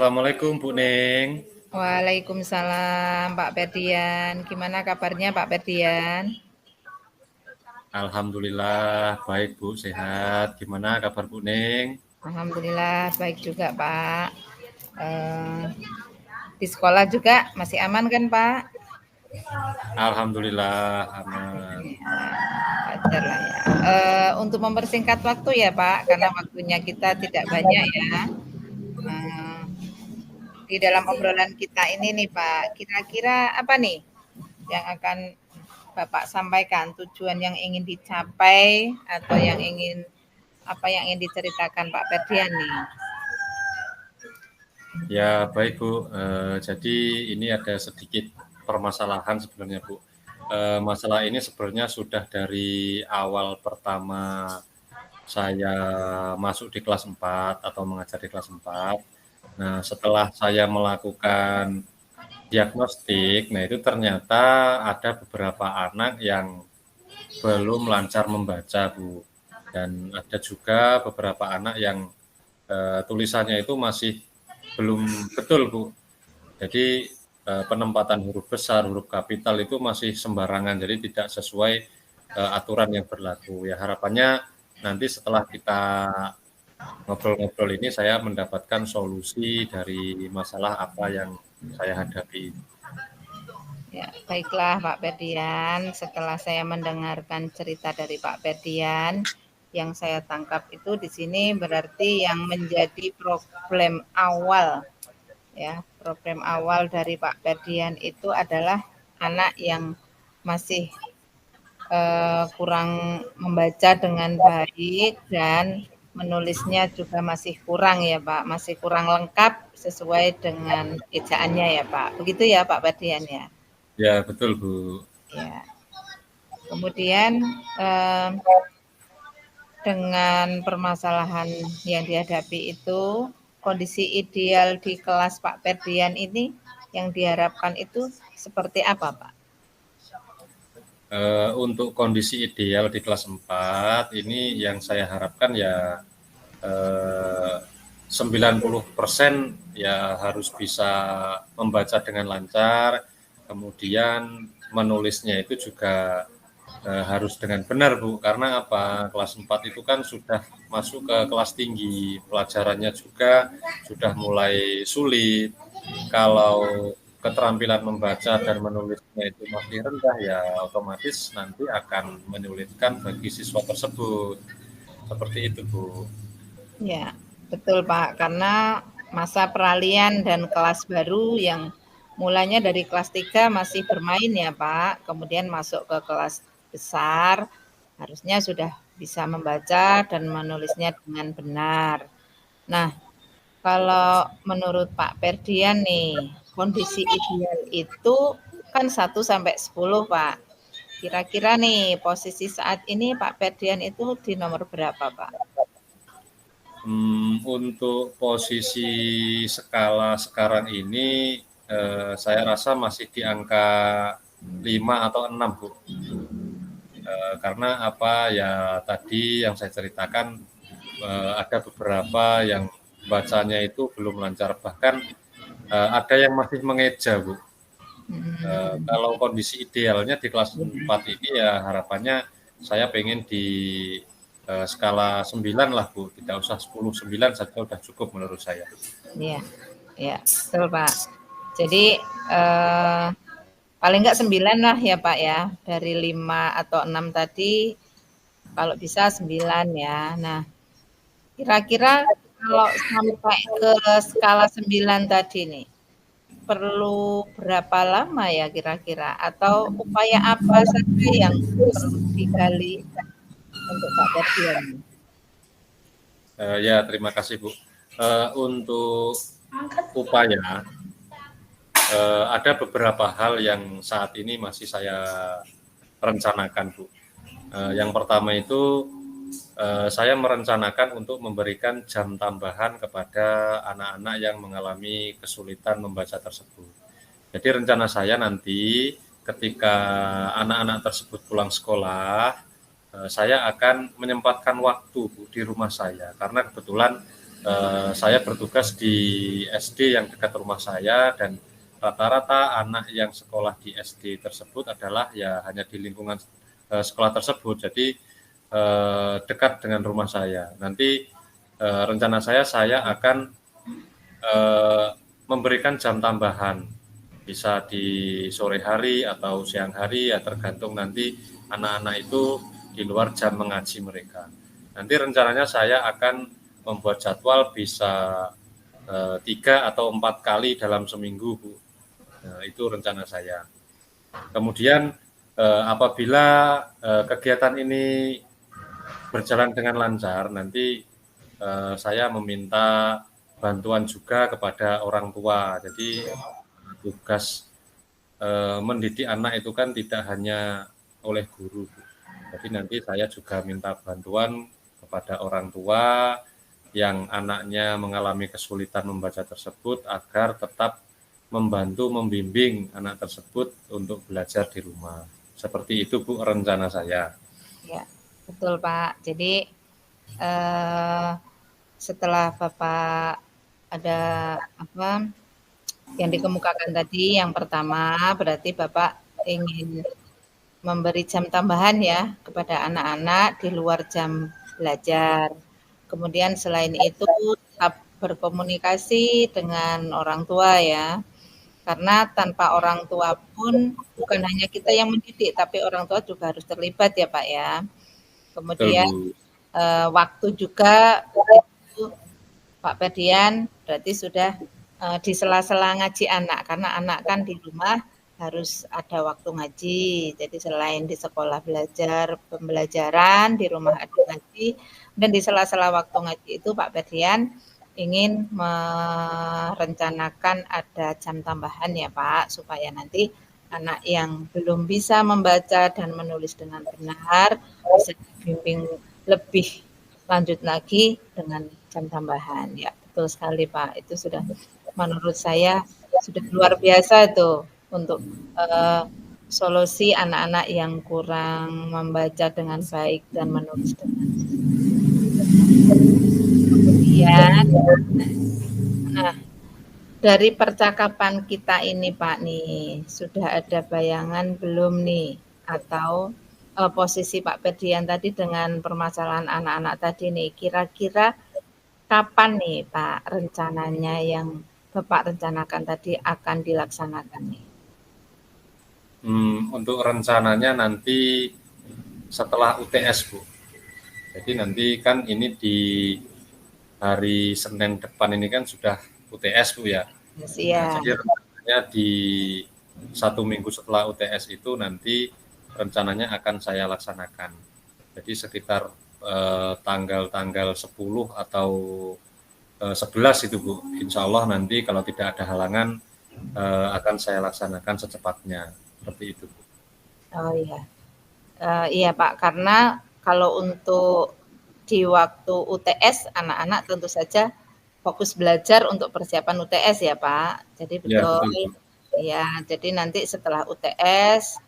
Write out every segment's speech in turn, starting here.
Assalamualaikum Bu Ning. Waalaikumsalam Pak Ferdian. Gimana kabarnya Pak Ferdian? Alhamdulillah baik Bu, sehat. Gimana kabar Bu Ning? Alhamdulillah baik juga Pak. Di sekolah juga masih aman kan Pak? Alhamdulillah aman. Wajar lah ya. Untuk mempersingkat waktu ya Pak, karena waktunya kita tidak banyak ya. Eh, di dalam obrolan kita ini nih Pak, kira-kira apa nih yang akan Bapak sampaikan, tujuan yang ingin dicapai atau yang ingin ingin diceritakan Pak Ferdian nih? Ya baik Bu, jadi ini ada sedikit permasalahan sebenarnya Bu. Masalah ini sebenarnya sudah dari awal pertama saya masuk di kelas 4 atau mengajar di kelas 4. Nah, setelah saya melakukan diagnostik, nah itu ternyata ada beberapa anak yang belum lancar membaca, Bu. Dan ada juga beberapa anak yang tulisannya itu masih belum betul, Bu. Jadi penempatan huruf besar, huruf kapital itu masih sembarangan, jadi tidak sesuai aturan yang berlaku. Ya harapannya nanti setelah kita ngobrol-ngobrol ini saya mendapatkan solusi dari masalah apa yang saya hadapi. Ya, baiklah Pak Ferdian. Setelah saya mendengarkan cerita dari Pak Ferdian, yang saya tangkap itu di sini berarti yang menjadi problem awal dari Pak Ferdian itu adalah anak yang masih kurang membaca dengan baik dan menulisnya juga masih kurang ya Pak, masih kurang lengkap sesuai dengan ejaannya ya Pak. Begitu ya Pak Ferdian ya. Ya betul Bu. Ya. Kemudian dengan permasalahan yang dihadapi itu, kondisi ideal di kelas Pak Ferdian ini yang diharapkan itu seperti apa Pak? Untuk kondisi ideal di kelas 4 ini yang saya harapkan ya 90% ya harus bisa membaca dengan lancar, kemudian menulisnya itu juga harus dengan benar Bu, karena apa, kelas 4 itu kan sudah masuk ke kelas tinggi, pelajarannya juga sudah mulai sulit. Kalau keterampilan membaca dan menulisnya itu masih rendah ya otomatis nanti akan menyulitkan bagi siswa tersebut. Seperti itu Bu. Ya, betul Pak, karena masa peralihan dan kelas baru yang mulanya dari kelas 3 masih bermain ya Pak, kemudian masuk ke kelas besar, harusnya sudah bisa membaca dan menulisnya dengan benar. Nah, kalau menurut Pak Ferdian nih, kondisi ideal itu kan 1 sampai 10 Pak. Kira-kira nih posisi saat ini Pak Ferdian itu di nomor berapa Pak? Untuk posisi skala sekarang ini saya rasa masih di angka 5 atau 6 Bu. Karena apa ya tadi yang saya ceritakan ada beberapa yang bacanya itu belum lancar, bahkan ada yang masih mengeja Bu. Kalau kondisi idealnya di kelas 4 ini ya harapannya saya pengen di skala 9 lah Bu, tidak usah 10, 9 saja sudah cukup menurut saya. Iya, ya, betul Pak. Jadi paling enggak 9 lah ya Pak ya, dari 5 atau 6 tadi kalau bisa 9 ya. Nah, kira-kira kalau sampai ke skala 9 tadi nih, perlu berapa lama ya kira-kira? Atau upaya apa saja yang perlu digali untuk Pak Ferdian? Ya terima kasih Bu. Untuk upaya ada beberapa hal yang saat ini masih saya rencanakan Bu. Yang pertama itu saya merencanakan untuk memberikan jam tambahan kepada anak-anak yang mengalami kesulitan membaca tersebut. Jadi rencana saya nanti ketika anak-anak tersebut pulang sekolah, saya akan menyempatkan waktu Bu, di rumah saya, karena kebetulan saya bertugas di SD yang dekat rumah saya, dan rata-rata anak yang sekolah di SD tersebut adalah ya hanya di lingkungan sekolah tersebut, jadi dekat dengan rumah saya. Nanti rencana saya akan memberikan jam tambahan, bisa di sore hari atau siang hari, ya tergantung nanti anak-anak itu di luar jam mengaji mereka. Nanti rencananya saya akan membuat jadwal bisa 3 atau 4 kali dalam seminggu, Bu. Nah, itu rencana saya. Kemudian apabila kegiatan ini berjalan dengan lancar, nanti saya meminta bantuan juga kepada orang tua. Jadi tugas mendidik anak itu kan tidak hanya oleh guru. Jadi nanti saya juga minta bantuan kepada orang tua yang anaknya mengalami kesulitan membaca tersebut agar tetap membantu membimbing anak tersebut untuk belajar di rumah. Seperti itu, Bu, rencana saya. Ya, betul Pak. Jadi setelah Bapak ada yang dikemukakan tadi, yang pertama berarti Bapak ingin memberi jam tambahan ya kepada anak-anak di luar jam belajar. Kemudian selain itu tetap berkomunikasi dengan orang tua ya. Karena tanpa orang tua pun bukan hanya kita yang mendidik, tapi orang tua juga harus terlibat ya Pak ya. Betul, Kemudian Bu. waktu juga itu Pak Ferdian berarti sudah di sela-sela ngaji anak, karena anak kan di rumah harus ada waktu ngaji. Jadi selain di sekolah belajar pembelajaran, di rumah ada ngaji, dan di sela-sela waktu ngaji itu Pak Ferdian ingin merencanakan ada jam tambahan ya Pak, supaya nanti anak yang belum bisa membaca dan menulis dengan benar bisa dibimbing lebih lanjut lagi dengan jam tambahan. Ya, betul sekali Pak. Itu sudah menurut saya sudah luar biasa itu untuk solusi anak-anak yang kurang membaca dengan baik dan menulis dengan kemudian. Nah, dari percakapan kita ini Pak nih, sudah ada bayangan belum nih? Atau posisi Pak Ferdian tadi dengan permasalahan anak-anak tadi nih, kira-kira kapan nih Pak rencananya yang Bapak rencanakan tadi akan dilaksanakan nih? Untuk rencananya nanti setelah UTS, Bu. Jadi nanti kan ini di hari Senin depan ini kan sudah UTS, Bu ya. Nah, Iya. jadi rencananya di 1 minggu setelah UTS itu nanti rencananya akan saya laksanakan. Jadi sekitar tanggal 10 atau 11 itu, Bu. Insya Allah nanti kalau tidak ada halangan akan saya laksanakan secepatnya. Seperti itu, Bu. Oh iya. Iya Pak, karena kalau untuk di waktu UTS anak-anak tentu saja fokus belajar untuk persiapan UTS ya Pak. Jadi Ya, betul, betul, Bu. ya. Jadi nanti setelah UTS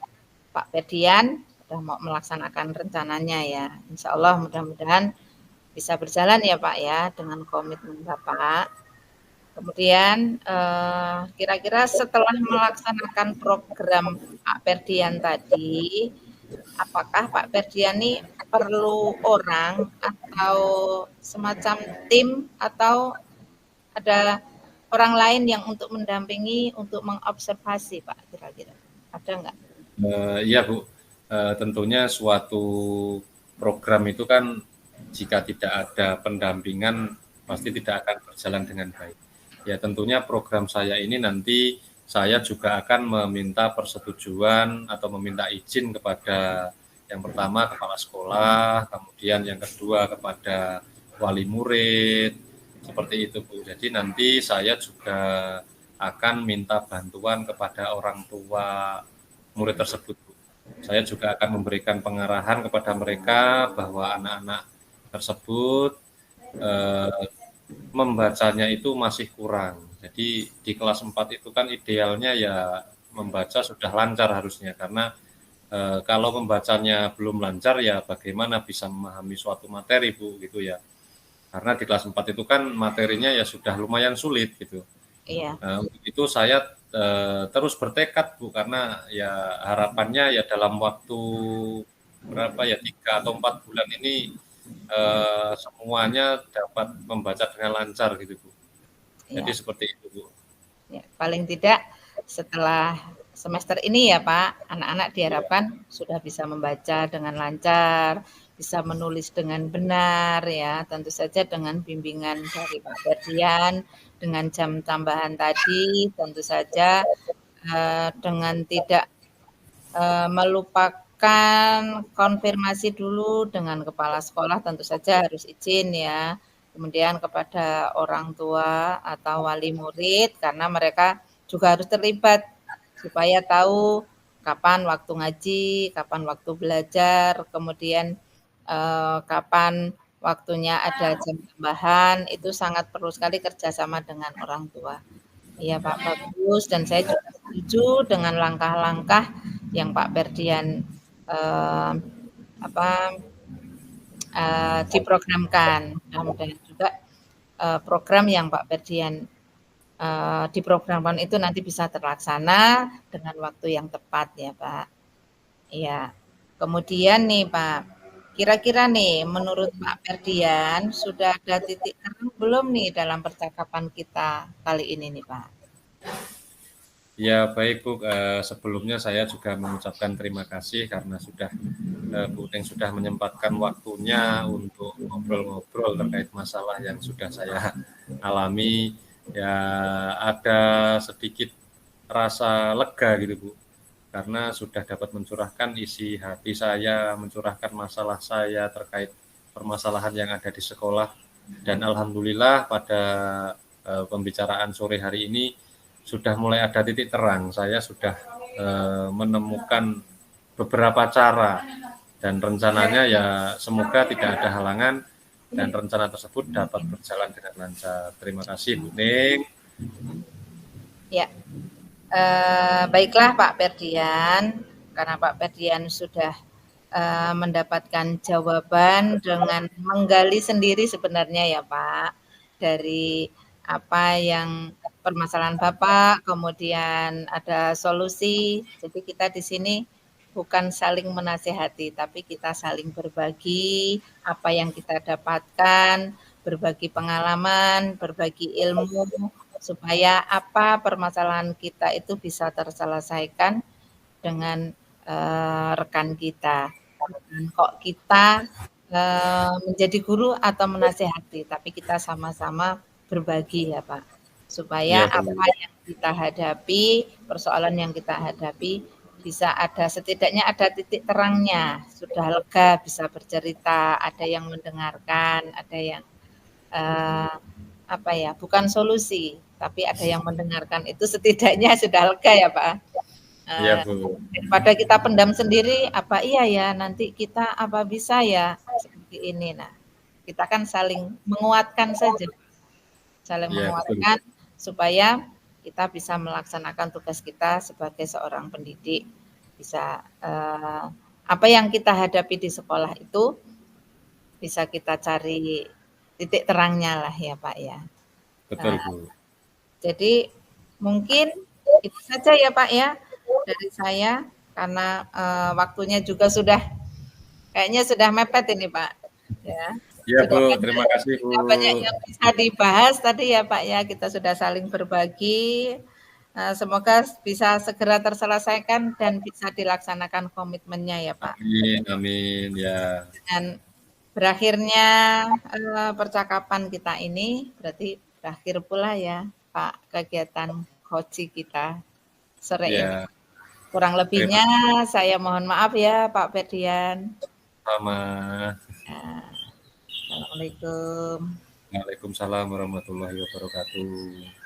Pak Ferdian sudah mau melaksanakan rencananya ya. Insya Allah mudah-mudahan bisa berjalan ya Pak ya dengan komitmen Bapak. Kemudian kira-kira setelah melaksanakan program Pak Ferdian tadi, apakah Pak Ferdian ini perlu orang atau semacam tim atau ada orang lain yang untuk mendampingi untuk mengobservasi Pak kira-kira? Ada nggak? Iya, Bu. Tentunya suatu program itu kan jika tidak ada pendampingan pasti tidak akan berjalan dengan baik. Ya tentunya program saya ini nanti saya juga akan meminta persetujuan atau meminta izin kepada yang pertama kepala sekolah, kemudian yang kedua kepada wali murid, seperti itu, Bu. Jadi nanti saya juga akan minta bantuan kepada orang tua murid tersebut, Bu. Saya juga akan memberikan pengarahan kepada mereka bahwa anak-anak tersebut membacanya itu masih kurang. Jadi di kelas 4 itu kan idealnya ya membaca sudah lancar harusnya, karena kalau membacanya belum lancar ya bagaimana bisa memahami suatu materi, Bu, gitu ya. Karena di kelas 4 itu kan materinya ya sudah lumayan sulit gitu. Iya. Untuk itu saya terus bertekad Bu, karena ya harapannya ya dalam waktu berapa ya 3 atau 4 bulan ini semuanya dapat membaca dengan lancar gitu Bu. Jadi Iya. seperti itu Bu. Ya, paling tidak setelah semester ini ya Pak, anak-anak Iya, diharapkan sudah bisa membaca dengan lancar, bisa menulis dengan benar ya, tentu saja dengan bimbingan dari Pak Ferdian, dengan jam tambahan tadi, tentu saja dengan tidak melupakan konfirmasi dulu dengan kepala sekolah, tentu saja harus izin ya. Kemudian kepada orang tua atau wali murid, karena mereka juga harus terlibat supaya tahu kapan waktu ngaji, kapan waktu belajar, kemudian kapan waktunya ada jam tambahan, itu sangat perlu sekali kerjasama dengan orang tua. Iya Pak, bagus, dan saya juga setuju dengan langkah-langkah yang Pak Ferdian eh, apa diprogramkan. Mudah-mudahan juga program yang Pak Ferdian diprogramkan itu nanti bisa terlaksana dengan waktu yang tepat ya Pak. Iya. Kemudian nih Pak, kira-kira nih menurut Pak Ferdian sudah ada titik terang belum nih dalam percakapan kita kali ini nih Pak? ya baik Bu, sebelumnya saya juga mengucapkan terima kasih karena sudah Bu Neng sudah menyempatkan waktunya untuk ngobrol-ngobrol terkait masalah yang sudah saya alami. Ya ada sedikit rasa lega gitu Bu, karena sudah dapat mencurahkan isi hati saya, mencurahkan masalah saya terkait permasalahan yang ada di sekolah. Dan alhamdulillah pada pembicaraan sore hari ini sudah mulai ada titik terang. Saya sudah menemukan beberapa cara dan rencananya ya semoga tidak ada halangan dan rencana tersebut dapat berjalan dengan lancar. Terima kasih Bu Ning. Ya, baiklah Pak Ferdian, karena Pak Ferdian sudah mendapatkan jawaban dengan menggali sendiri sebenarnya ya Pak, dari apa yang permasalahan Bapak, kemudian ada solusi. Jadi kita di sini bukan saling menasehati, tapi kita saling berbagi apa yang kita dapatkan, berbagi pengalaman, berbagi ilmu, supaya apa permasalahan kita itu bisa terselesaikan dengan rekan kita. Bukan kok kita menjadi guru atau menasehati, tapi kita sama-sama berbagi ya Pak, supaya Iya Bu. apa yang kita hadapi, persoalan yang kita hadapi bisa ada setidaknya ada titik terangnya, sudah lega bisa bercerita, ada yang mendengarkan, ada yang eh, apa ya, bukan solusi, tapi ada yang mendengarkan itu setidaknya sudah lega ya Pak. Iya Eh, Bu. Daripada kita pendam sendiri, apa iya ya nanti kita apa bisa ya seperti ini. Nah, kita kan saling menguatkan saja, saling Iya betul. menguatkan supaya kita bisa melaksanakan tugas kita sebagai seorang pendidik. Bisa apa yang kita hadapi di sekolah itu bisa kita cari titik terangnya lah ya Pak ya. Betul Nah, Bu. jadi mungkin itu saja ya Pak ya dari saya karena waktunya juga sudah kayaknya sudah mepet ini Pak. Ya, Iya Bu, terima kasih Bu. sudah banyak yang bisa dibahas tadi ya Pak ya. Kita sudah saling berbagi. Semoga bisa segera terselesaikan dan bisa dilaksanakan komitmennya ya Pak. Amin, amin ya. Dan berakhirnya percakapan kita ini berarti berakhir pula ya Pak kegiatan coaching kita sore ini. Ya, Kurang terima lebihnya saya mohon maaf ya Pak Ferdian. sama. Ya, Assalamualaikum. Waalaikumsalam warahmatullahi wabarakatuh.